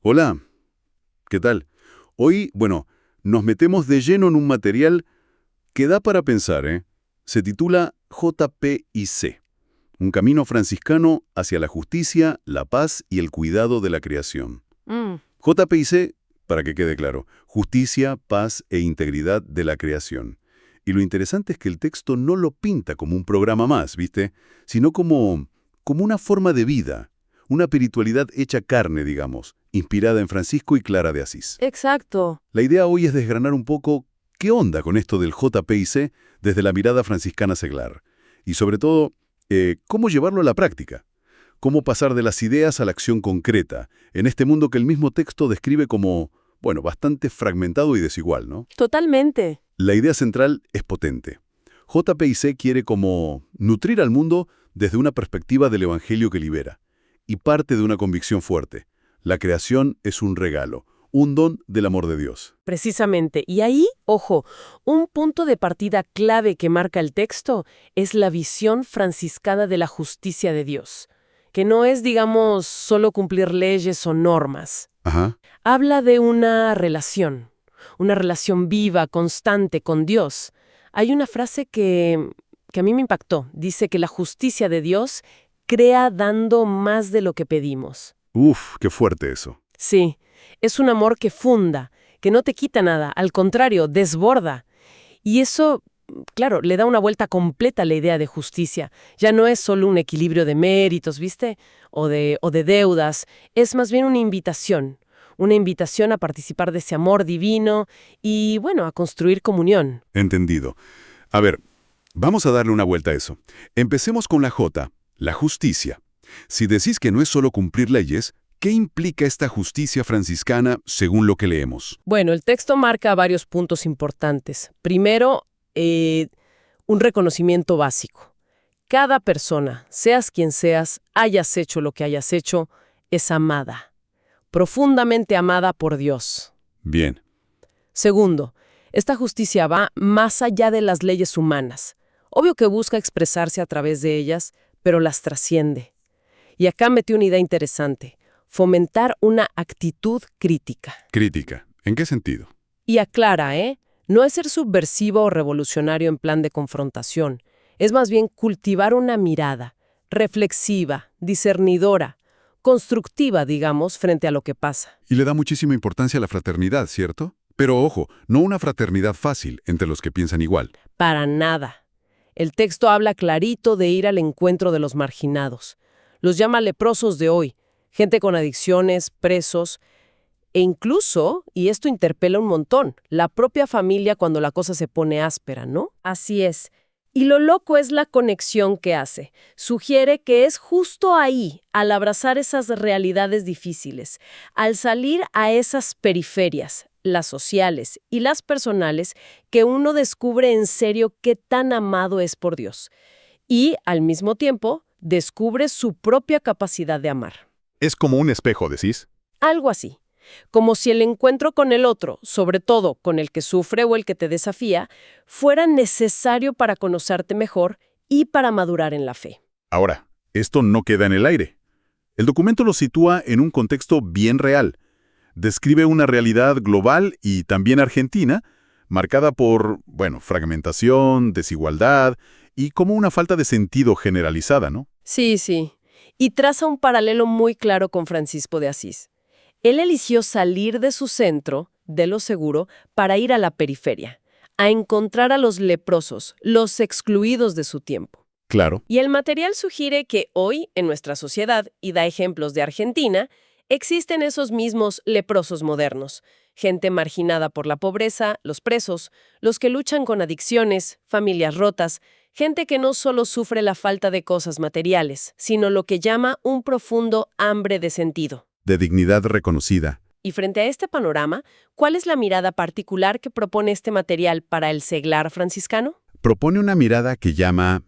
Hola, ¿qué tal? Hoy, nos metemos de lleno en un material que da para pensar, ¿eh? Se titula JPIC, un camino franciscano hacia la justicia, la paz y el cuidado de la creación. Mm, JPIC, para que quede claro, justicia, paz e integridad de la creación. Y lo interesante es que el texto no lo pinta como un programa más, ¿viste? Sino como una forma de vida, una espiritualidad hecha carne, digamos, inspirada en Francisco y Clara de Asís. exacto. La idea hoy es desgranar un poco qué onda con esto del JPIC desde la mirada franciscana seglar. Y sobre todo, cómo llevarlo a la práctica. Cómo pasar de las ideas a la acción concreta, en este mundo que el mismo texto describe como, bastante fragmentado y desigual, ¿no? Totalmente. La idea central es potente. JPIC quiere como nutrir al mundo desde una perspectiva del Evangelio que libera. Y parte de una convicción fuerte. La creación es un regalo, un don del amor de Dios. Precisamente. Y ahí, ojo, un punto de partida clave que marca el texto es la visión franciscana de la justicia de Dios, que no es, digamos, solo cumplir leyes o normas. Ajá. Habla de una relación viva, constante con Dios. Hay una frase que a mí me impactó. Dice que la justicia de Dios crea dando más de lo que pedimos. Uf, qué fuerte eso. Sí, es un amor que funda, que no te quita nada, al contrario, desborda. Y eso, claro, le da una vuelta completa a la idea de justicia. Ya no es solo un equilibrio de méritos, ¿viste? O de deudas. Es más bien una invitación a participar de ese amor divino y, a construir comunión. Entendido. A ver, vamos a darle una vuelta a eso. Empecemos con la J, la justicia. Si decís que no es solo cumplir leyes, ¿qué implica esta justicia franciscana según lo que leemos? Bueno, el texto marca varios puntos importantes. Primero, un reconocimiento básico. Cada persona, seas quien seas, hayas hecho lo que hayas hecho, es amada, profundamente amada por Dios. Bien. Segundo, esta justicia va más allá de las leyes humanas. Obvio que busca expresarse a través de ellas, pero las trasciende. Y acá metí una idea interesante: fomentar una actitud crítica. Crítica. ¿En qué sentido? Y aclara, no es ser subversivo o revolucionario en plan de confrontación. Es más bien cultivar una mirada reflexiva, discernidora, constructiva, digamos, frente a lo que pasa. Y le da muchísima importancia a la fraternidad, ¿cierto? Pero ojo, no una fraternidad fácil entre los que piensan igual. Para nada. El texto habla clarito de ir al encuentro de los marginados. Los llama leprosos de hoy, gente con adicciones, presos, e incluso, y esto interpela un montón, la propia familia cuando la cosa se pone áspera, ¿no? Así es. Y lo loco es la conexión que hace. Sugiere que es justo ahí, al abrazar esas realidades difíciles, al salir a esas periferias, las sociales y las personales, que uno descubre en serio qué tan amado es por Dios. Y, al mismo tiempo, descubre su propia capacidad de amar. Es como un espejo, decís. Algo así. Como si el encuentro con el otro, sobre todo con el que sufre o el que te desafía, fuera necesario para conocerte mejor y para madurar en la fe. Ahora, esto no queda en el aire. El documento lo sitúa en un contexto bien real. Describe una realidad global y también argentina, marcada por, fragmentación, desigualdad y como una falta de sentido generalizada, ¿no? Sí, sí. Y traza un paralelo muy claro con Francisco de Asís. Él eligió salir de su centro, de lo seguro, para ir a la periferia, a encontrar a los leprosos, los excluidos de su tiempo. Claro. Y el material sugiere que hoy, en nuestra sociedad, y da ejemplos de Argentina, existen esos mismos leprosos modernos, gente marginada por la pobreza, los presos, los que luchan con adicciones, familias rotas, gente que no solo sufre la falta de cosas materiales, sino lo que llama un profundo hambre de sentido. De dignidad reconocida. Y frente a este panorama, ¿cuál es la mirada particular que propone este material para el seglar franciscano? Propone una mirada que llama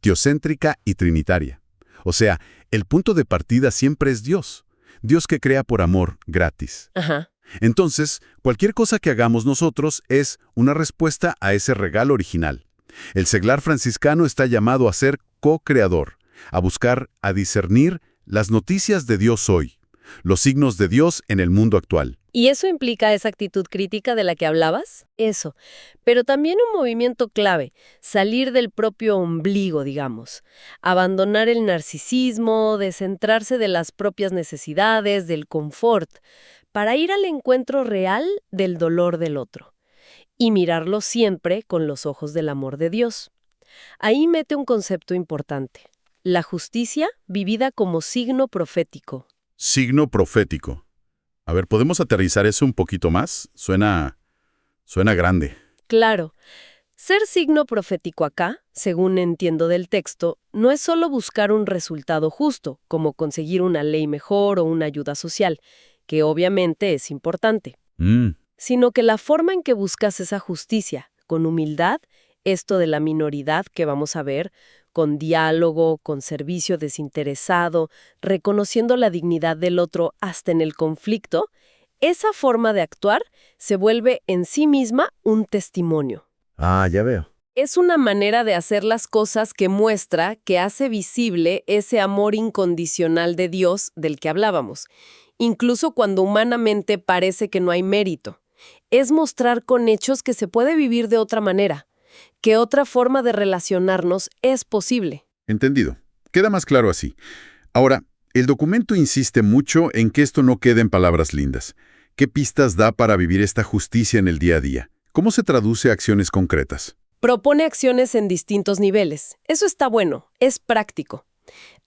teocéntrica y trinitaria. O sea, el punto de partida siempre es Dios. Dios que crea por amor, gratis. Ajá. Entonces, cualquier cosa que hagamos nosotros es una respuesta a ese regalo original. El seglar franciscano está llamado a ser co-creador, a buscar, a discernir las noticias de Dios hoy. los signos de Dios en el mundo actual. ¿Y eso implica esa actitud crítica de la que hablabas? Eso. Pero también un movimiento clave, salir del propio ombligo, digamos. Abandonar el narcisismo, descentrarse de las propias necesidades, del confort, para ir al encuentro real del dolor del otro. Y mirarlo siempre con los ojos del amor de Dios. Ahí mete un concepto importante. La justicia vivida como signo profético. Signo profético. A ver, ¿podemos aterrizar eso un poquito más? Suena grande. Claro. Ser signo profético acá, según entiendo del texto, no es solo buscar un resultado justo, como conseguir una ley mejor o una ayuda social, que obviamente es importante, sino que la forma en que buscas esa justicia, con humildad, esto de la minoridad que vamos a ver, con diálogo, con servicio desinteresado, reconociendo la dignidad del otro hasta en el conflicto, esa forma de actuar se vuelve en sí misma un testimonio. Ah, ya veo. Es una manera de hacer las cosas que muestra, que hace visible ese amor incondicional de Dios del que hablábamos, incluso cuando humanamente parece que no hay mérito. Es mostrar con hechos que se puede vivir de otra manera, que otra forma de relacionarnos es posible. Entendido. Queda más claro así. Ahora, el documento insiste mucho en que esto no quede en palabras lindas. ¿Qué pistas da para vivir esta justicia en el día a día? ¿Cómo se traduce a acciones concretas? Propone acciones en distintos niveles. Eso está bueno, es práctico.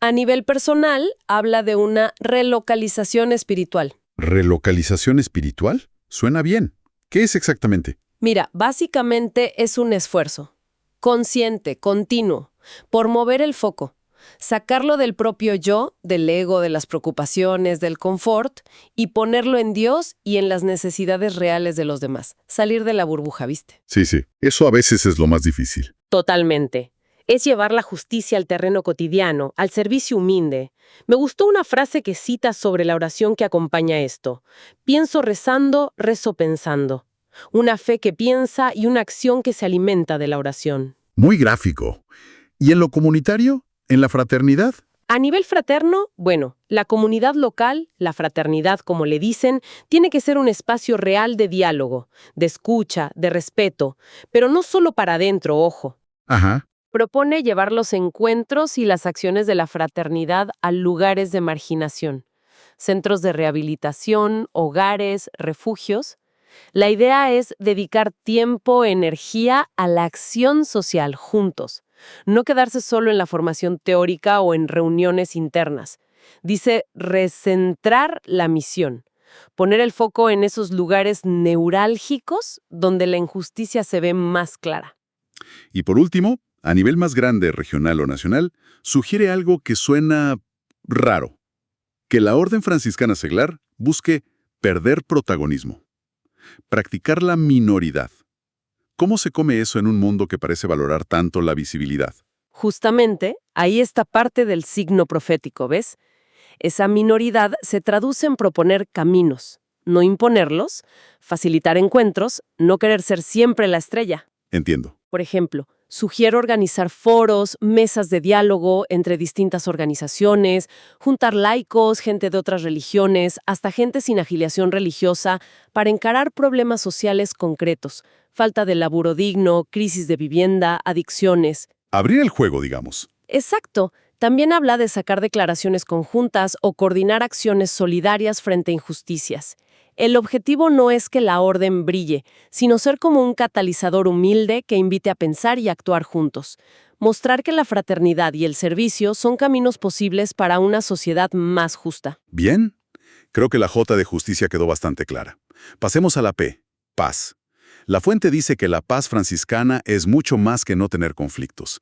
A nivel personal, habla de una relocalización espiritual. ¿Relocalización espiritual? Suena bien. ¿Qué es exactamente? Mira, básicamente es un esfuerzo, consciente, continuo, por mover el foco, sacarlo del propio yo, del ego, de las preocupaciones, del confort, y ponerlo en Dios y en las necesidades reales de los demás. Salir de la burbuja, ¿viste? Sí. Eso a veces es lo más difícil. Totalmente. Es llevar la justicia al terreno cotidiano, al servicio humilde. Me gustó una frase que cita sobre la oración que acompaña esto. Pienso rezando, rezo pensando. Una fe que piensa y una acción que se alimenta de la oración. Muy gráfico. ¿Y en lo comunitario? ¿En la fraternidad? A nivel fraterno, bueno, la comunidad local, la fraternidad como le dicen, tiene que ser un espacio real de diálogo, de escucha, de respeto, pero no solo para adentro, ojo. Ajá. Propone llevar los encuentros y las acciones de la fraternidad a lugares de marginación, centros de rehabilitación, hogares, refugios. La idea es dedicar tiempo, energía a la acción social juntos, no quedarse solo en la formación teórica o en reuniones internas. Dice recentrar la misión, poner el foco en esos lugares neurálgicos donde la injusticia se ve más clara. Y por último, a nivel más grande, regional o nacional, sugiere algo que suena raro. Que la Orden Franciscana Seglar busque perder protagonismo. Practicar la minoridad. ¿Cómo se come eso en un mundo que parece valorar tanto la visibilidad? Justamente, ahí está parte del signo profético, ¿ves? Esa minoridad se traduce en proponer caminos, no imponerlos, facilitar encuentros, no querer ser siempre la estrella. Entiendo. Por ejemplo, sugiero organizar foros, mesas de diálogo entre distintas organizaciones, juntar laicos, gente de otras religiones, hasta gente sin afiliación religiosa, para encarar problemas sociales concretos, falta de laburo digno, crisis de vivienda, adicciones. Abrir el juego, digamos. Exacto. También habla de sacar declaraciones conjuntas o coordinar acciones solidarias frente a injusticias. El objetivo no es que la orden brille, sino ser como un catalizador humilde que invite a pensar y actuar juntos. Mostrar que la fraternidad y el servicio son caminos posibles para una sociedad más justa. Bien. Creo que la J de justicia quedó bastante clara. Pasemos a la P. Paz. La fuente dice que la paz franciscana es mucho más que no tener conflictos.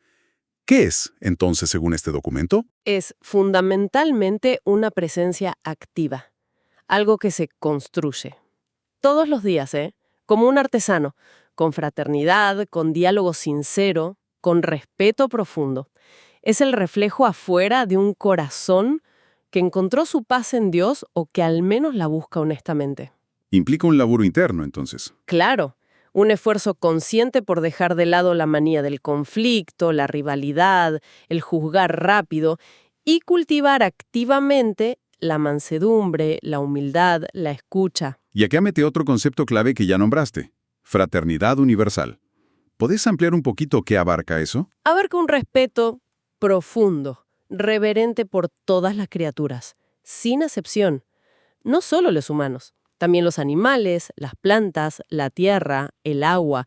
¿Qué es, entonces, según este documento? Es fundamentalmente una presencia activa. Algo que se construye. Todos los días, como un artesano, con fraternidad, con diálogo sincero, con respeto profundo. Es el reflejo afuera de un corazón que encontró su paz en Dios o que al menos la busca honestamente. Implica un laburo interno, entonces. Claro, un esfuerzo consciente por dejar de lado la manía del conflicto, la rivalidad, el juzgar rápido y cultivar activamente la mansedumbre, la humildad, la escucha. Y acá mete otro concepto clave que ya nombraste: fraternidad universal. ¿Podés ampliar un poquito qué abarca eso? Abarca un respeto profundo, reverente por todas las criaturas, sin excepción. No solo los humanos, también los animales, las plantas, la tierra, el agua,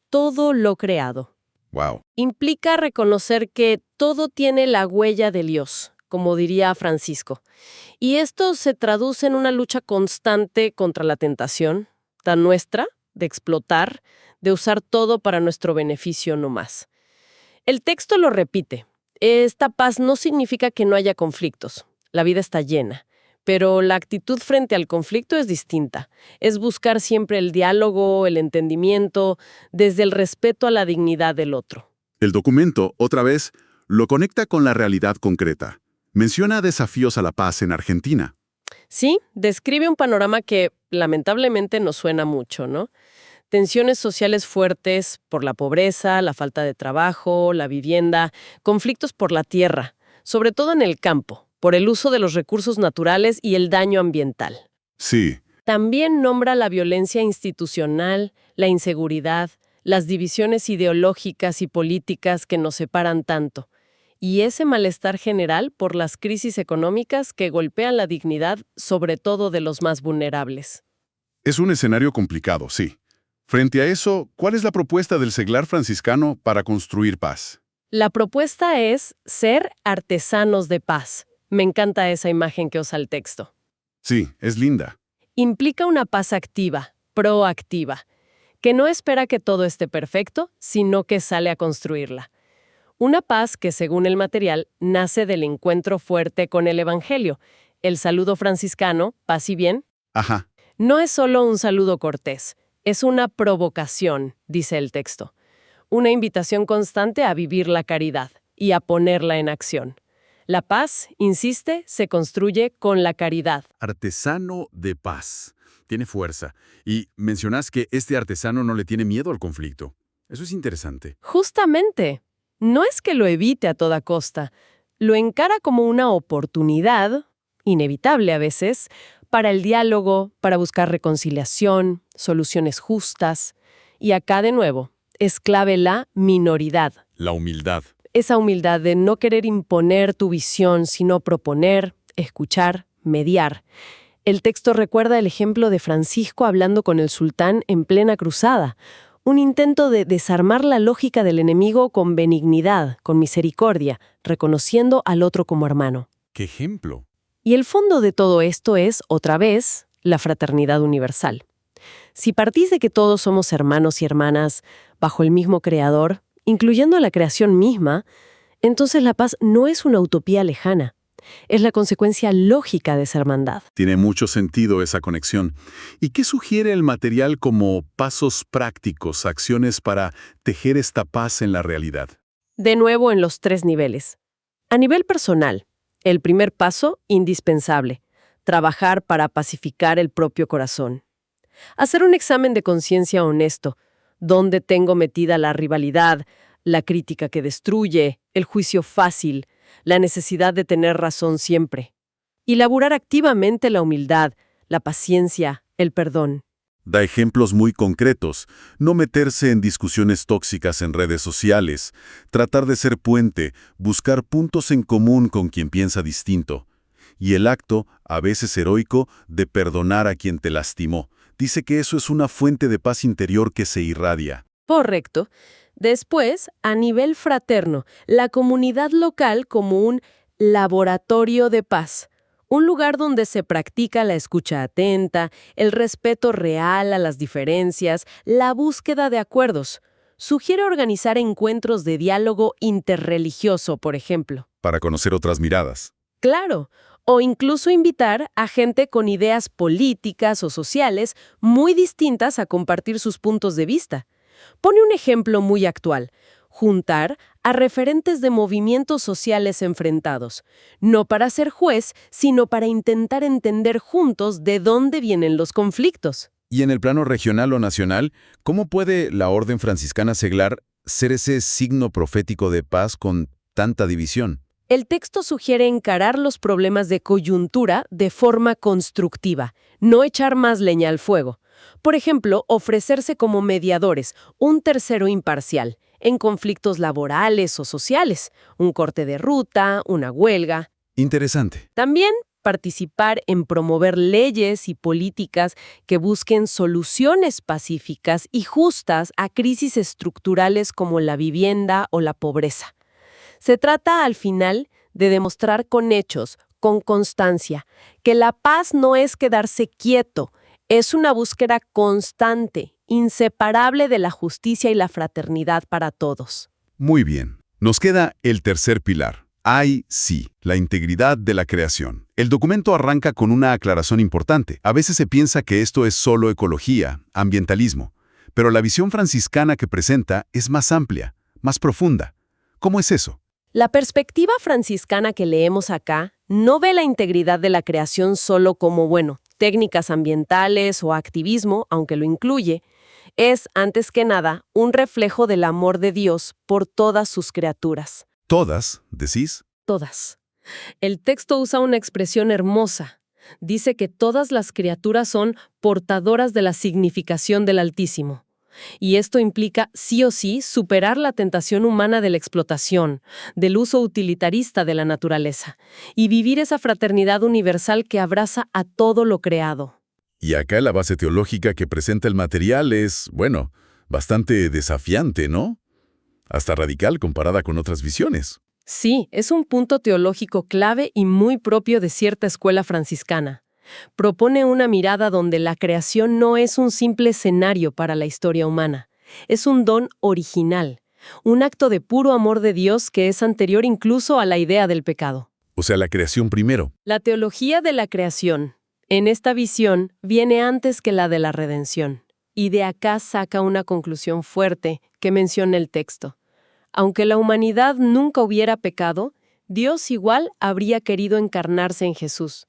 todo lo creado. Wow. Implica reconocer que todo tiene la huella de Dios, como diría Francisco. Y esto se traduce en una lucha constante contra la tentación, tan nuestra, de explotar, de usar todo para nuestro beneficio no más. El texto lo repite. Esta paz no significa que no haya conflictos. La vida está llena. Pero la actitud frente al conflicto es distinta. Es buscar siempre el diálogo, el entendimiento, desde el respeto a la dignidad del otro. El documento, otra vez, lo conecta con la realidad concreta. Menciona desafíos a la paz en Argentina. Sí, describe un panorama que lamentablemente nos suena mucho, ¿no? Tensiones sociales fuertes por la pobreza, la falta de trabajo, la vivienda, conflictos por la tierra, sobre todo en el campo, por el uso de los recursos naturales y el daño ambiental. Sí. También nombra la violencia institucional, la inseguridad, las divisiones ideológicas y políticas que nos separan tanto, y ese malestar general por las crisis económicas que golpean la dignidad, sobre todo de los más vulnerables. Es un escenario complicado, sí. Frente a eso, ¿cuál es la propuesta del seglar franciscano para construir paz? La propuesta es ser artesanos de paz. Me encanta esa imagen que usa el texto. Sí, es linda. Implica una paz activa, proactiva, que no espera que todo esté perfecto, sino que sale a construirla. Una paz que, según el material, nace del encuentro fuerte con el Evangelio. El saludo franciscano, paz y bien, Ajá. no es solo un saludo cortés, es una provocación, dice el texto. Una invitación constante a vivir la caridad y a ponerla en acción. La paz, insiste, se construye con la caridad. Artesano de paz. Tiene fuerza. Y mencionás que este artesano no le tiene miedo al conflicto. Eso es interesante. Justamente, no es que lo evite a toda costa, lo encara como una oportunidad, inevitable a veces, para el diálogo, para buscar reconciliación, soluciones justas. Y acá de nuevo, es clave la minoridad. La humildad. Esa humildad de no querer imponer tu visión, sino proponer, escuchar, mediar. El texto recuerda el ejemplo de Francisco hablando con el sultán en plena cruzada. Un intento de desarmar la lógica del enemigo con benignidad, con misericordia, reconociendo al otro como hermano. ¡Qué ejemplo! Y el fondo de todo esto es, otra vez, la fraternidad universal. Si partís de que todos somos hermanos y hermanas bajo el mismo Creador, incluyendo a la creación misma, entonces la paz no es una utopía lejana. Es la consecuencia lógica de esa hermandad. Tiene mucho sentido esa conexión. ¿Y qué sugiere el material como pasos prácticos, acciones para tejer esta paz en la realidad? De nuevo en los 3 niveles. A nivel personal, el primer paso, indispensable, trabajar para pacificar el propio corazón. Hacer un examen de conciencia honesto. ¿Dónde tengo metida la rivalidad, la crítica que destruye, el juicio fácil, la necesidad de tener razón siempre? Y laburar activamente la humildad, la paciencia, el perdón. Da ejemplos muy concretos: no meterse en discusiones tóxicas en redes sociales, tratar de ser puente, buscar puntos en común con quien piensa distinto. Y el acto, a veces heroico, de perdonar a quien te lastimó. Dice que eso es una fuente de paz interior que se irradia. Correcto. Después, a nivel fraterno, la comunidad local como un laboratorio de paz. Un lugar donde se practica la escucha atenta, el respeto real a las diferencias, la búsqueda de acuerdos. Sugiere organizar encuentros de diálogo interreligioso, por ejemplo. Para conocer otras miradas. Claro, o incluso invitar a gente con ideas políticas o sociales muy distintas a compartir sus puntos de vista. Pone un ejemplo muy actual: juntar a referentes de movimientos sociales enfrentados, no para ser juez, sino para intentar entender juntos de dónde vienen los conflictos. Y en el plano regional o nacional, ¿cómo puede la Orden Franciscana Seglar ser ese signo profético de paz con tanta división? El texto sugiere encarar los problemas de coyuntura de forma constructiva, no echar más leña al fuego. Por ejemplo, ofrecerse como mediadores, un tercero imparcial, en conflictos laborales o sociales, un corte de ruta, una huelga. Interesante. También participar en promover leyes y políticas que busquen soluciones pacíficas y justas a crisis estructurales como la vivienda o la pobreza. Se trata, al final, de demostrar con hechos, con constancia, que la paz no es quedarse quieto, es una búsqueda constante, inseparable de la justicia y la fraternidad para todos. Muy bien. Nos queda el tercer pilar. Sí, la integridad de la creación. El documento arranca con una aclaración importante. A veces se piensa que esto es solo ecología, ambientalismo, pero la visión franciscana que presenta es más amplia, más profunda. ¿Cómo es eso? La perspectiva franciscana que leemos acá no ve la integridad de la creación solo como, técnicas ambientales o activismo, aunque lo incluye. Es, antes que nada, un reflejo del amor de Dios por todas sus criaturas. ¿Todas, decís? Todas. El texto usa una expresión hermosa. Dice que todas las criaturas son portadoras de la significación del Altísimo. Y esto implica, sí o sí, superar la tentación humana de la explotación, del uso utilitarista de la naturaleza, y vivir esa fraternidad universal que abraza a todo lo creado. Y acá la base teológica que presenta el material es, bastante desafiante, ¿no? Hasta radical comparada con otras visiones. Sí, es un punto teológico clave y muy propio de cierta escuela franciscana. Propone una mirada donde la creación no es un simple escenario para la historia humana. Es un don original, un acto de puro amor de Dios que es anterior incluso a la idea del pecado. O sea, la creación primero. La teología de la creación, en esta visión, viene antes que la de la redención. Y de acá saca una conclusión fuerte que menciona el texto. Aunque la humanidad nunca hubiera pecado, Dios igual habría querido encarnarse en Jesús.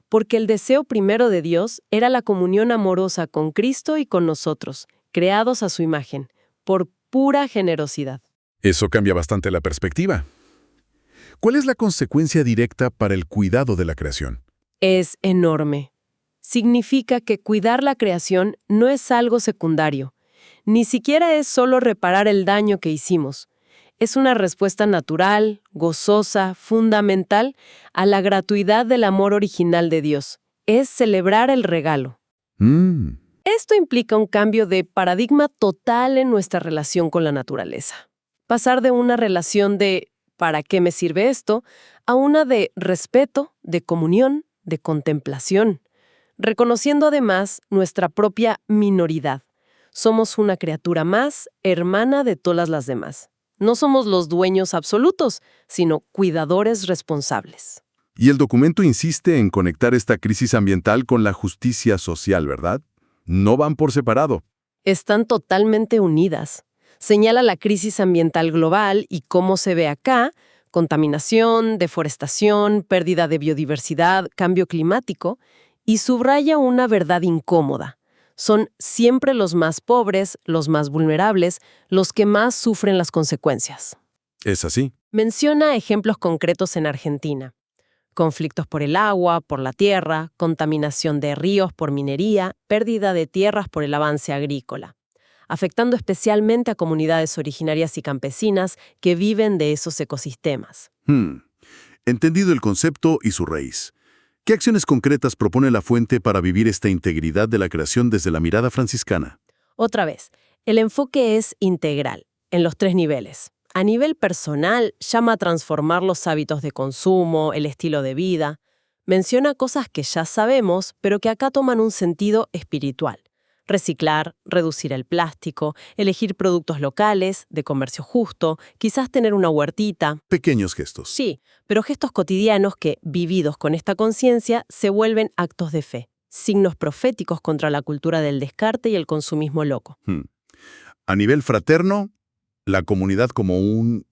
Porque el deseo primero de Dios era la comunión amorosa con Cristo y con nosotros, creados a su imagen, por pura generosidad. Eso cambia bastante la perspectiva. ¿Cuál es la consecuencia directa para el cuidado de la creación? Es enorme. Significa que cuidar la creación no es algo secundario. Ni siquiera es solo reparar el daño que hicimos. Es una respuesta natural, gozosa, fundamental a la gratuidad del amor original de Dios. Es celebrar el regalo. Esto implica un cambio de paradigma total en nuestra relación con la naturaleza. Pasar de una relación de ¿para qué me sirve esto? A una de respeto, de comunión, de contemplación, reconociendo además nuestra propia minoridad. Somos una criatura más, hermana de todas las demás. No somos los dueños absolutos, sino cuidadores responsables. Y el documento insiste en conectar esta crisis ambiental con la justicia social, ¿verdad? No van por separado. Están totalmente unidas. Señala la crisis ambiental global y cómo se ve acá: contaminación, deforestación, pérdida de biodiversidad, cambio climático, y subraya una verdad incómoda. Son siempre los más pobres, los más vulnerables, los que más sufren las consecuencias. ¿Es así? Menciona ejemplos concretos en Argentina. Conflictos por el agua, por la tierra, contaminación de ríos por minería, pérdida de tierras por el avance agrícola, afectando especialmente a comunidades originarias y campesinas que viven de esos ecosistemas. Entendido el concepto y su raíz. ¿Qué acciones concretas propone la fuente para vivir esta integridad de la creación desde la mirada franciscana? Otra vez, el enfoque es integral, en los 3 niveles. A nivel personal, llama a transformar los hábitos de consumo, el estilo de vida. Menciona cosas que ya sabemos, pero que acá toman un sentido espiritual. Reciclar, reducir el plástico, elegir productos locales, de comercio justo, quizás tener una huertita. Pequeños gestos. Sí, pero gestos cotidianos que, vividos con esta conciencia, se vuelven actos de fe, signos proféticos contra la cultura del descarte y el consumismo loco. A nivel fraterno, la comunidad como un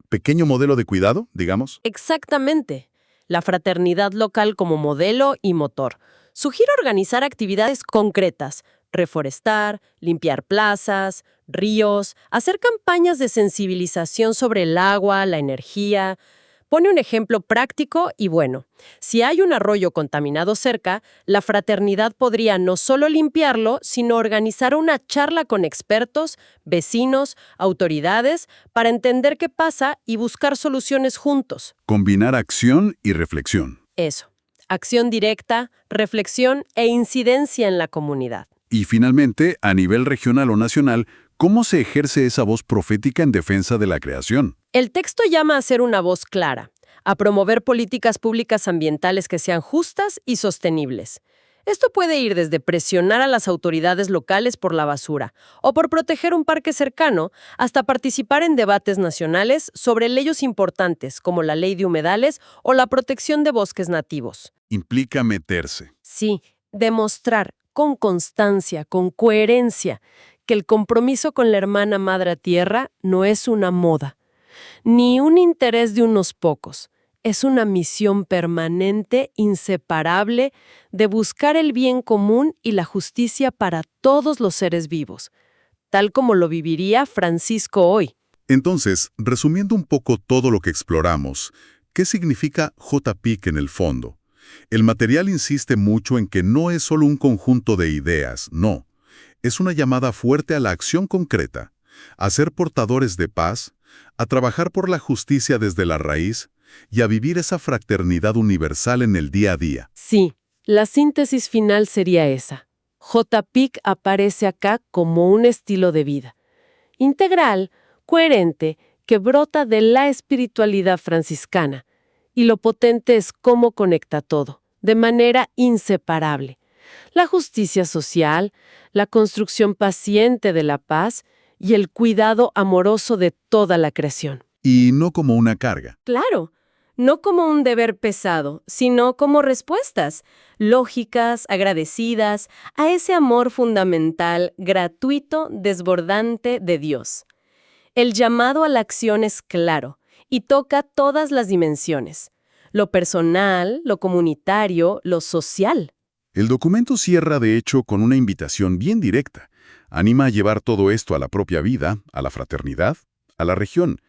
pequeño modelo de cuidado, digamos. Exactamente. La fraternidad local como modelo y motor. Sugiere organizar actividades concretas: reforestar, limpiar plazas, ríos, hacer campañas de sensibilización sobre el agua, la energía, Pone un ejemplo práctico y bueno. Si hay un arroyo contaminado cerca, la fraternidad podría no solo limpiarlo, sino organizar una charla con expertos, vecinos, autoridades, para entender qué pasa y buscar soluciones juntos. Combinar acción y reflexión. Eso. Acción directa, reflexión e incidencia en la comunidad. Y finalmente, a nivel regional o nacional, ¿cómo se ejerce esa voz profética en defensa de la creación? El texto llama a ser una voz clara, a promover políticas públicas ambientales que sean justas y sostenibles. Esto puede ir desde presionar a las autoridades locales por la basura o por proteger un parque cercano, hasta participar en debates nacionales sobre leyes importantes como la ley de humedales o la protección de bosques nativos. Implica meterse. Sí, demostrar con constancia, con coherencia, que el compromiso con la hermana Madre Tierra no es una moda, ni un interés de unos pocos. Es una misión permanente, inseparable, de buscar el bien común y la justicia para todos los seres vivos, tal como lo viviría Francisco hoy. Entonces, resumiendo un poco todo lo que exploramos, ¿qué significa JPIC en el fondo? El material insiste mucho en que no es solo un conjunto de ideas, no. Es una llamada fuerte a la acción concreta, a ser portadores de paz, a trabajar por la justicia desde la raíz y a vivir esa fraternidad universal en el día a día. Sí, la síntesis final sería esa. JPIC aparece acá como un estilo de vida, integral, coherente, que brota de la espiritualidad franciscana. Y lo potente es cómo conecta todo, de manera inseparable. La justicia social, la construcción paciente de la paz y el cuidado amoroso de toda la creación. Y no como una carga. Claro, no como un deber pesado, sino como respuestas lógicas, agradecidas a ese amor fundamental, gratuito, desbordante de Dios. El llamado a la acción es claro y toca todas las dimensiones: lo personal, lo comunitario, lo social. El documento cierra, de hecho, con una invitación bien directa. Anima a llevar todo esto a la propia vida, a la fraternidad, a la región.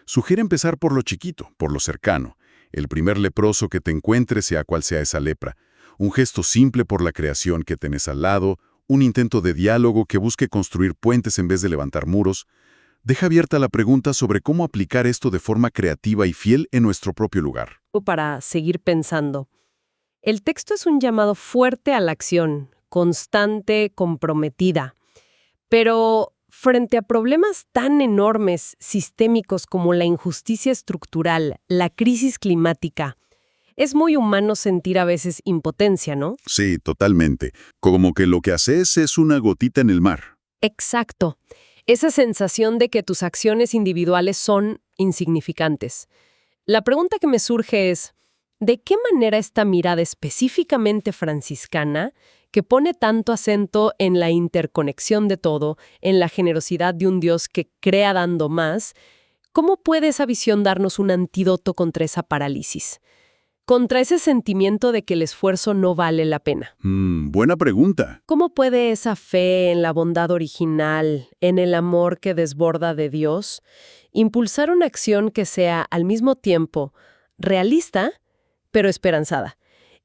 Sugiere empezar por lo chiquito, por lo cercano. El primer leproso que te encuentre, sea cual sea esa lepra. Un gesto simple por la creación que tenés al lado, un intento de diálogo que busque construir puentes en vez de levantar muros. Deja abierta la pregunta sobre cómo aplicar esto de forma creativa y fiel en nuestro propio lugar. Para seguir pensando. El texto es un llamado fuerte a la acción, constante, comprometida. Pero frente a problemas tan enormes, sistémicos como la injusticia estructural, la crisis climática, es muy humano sentir a veces impotencia, ¿no? Sí, totalmente. Como que lo que haces es una gotita en el mar. Exacto. Esa sensación de que tus acciones individuales son insignificantes. La pregunta que me surge es, ¿de qué manera esta mirada específicamente franciscana, que pone tanto acento en la interconexión de todo, en la generosidad de un Dios que crea dando más, cómo puede esa visión darnos un antídoto contra esa parálisis? Contra ese sentimiento de que el esfuerzo no vale la pena. Buena pregunta. ¿Cómo puede esa fe en la bondad original, en el amor que desborda de Dios, impulsar una acción que sea al mismo tiempo realista, pero esperanzada,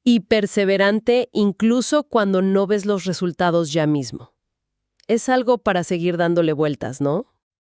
y perseverante incluso cuando no ves los resultados ya mismo? Es algo para seguir dándole vueltas, ¿no?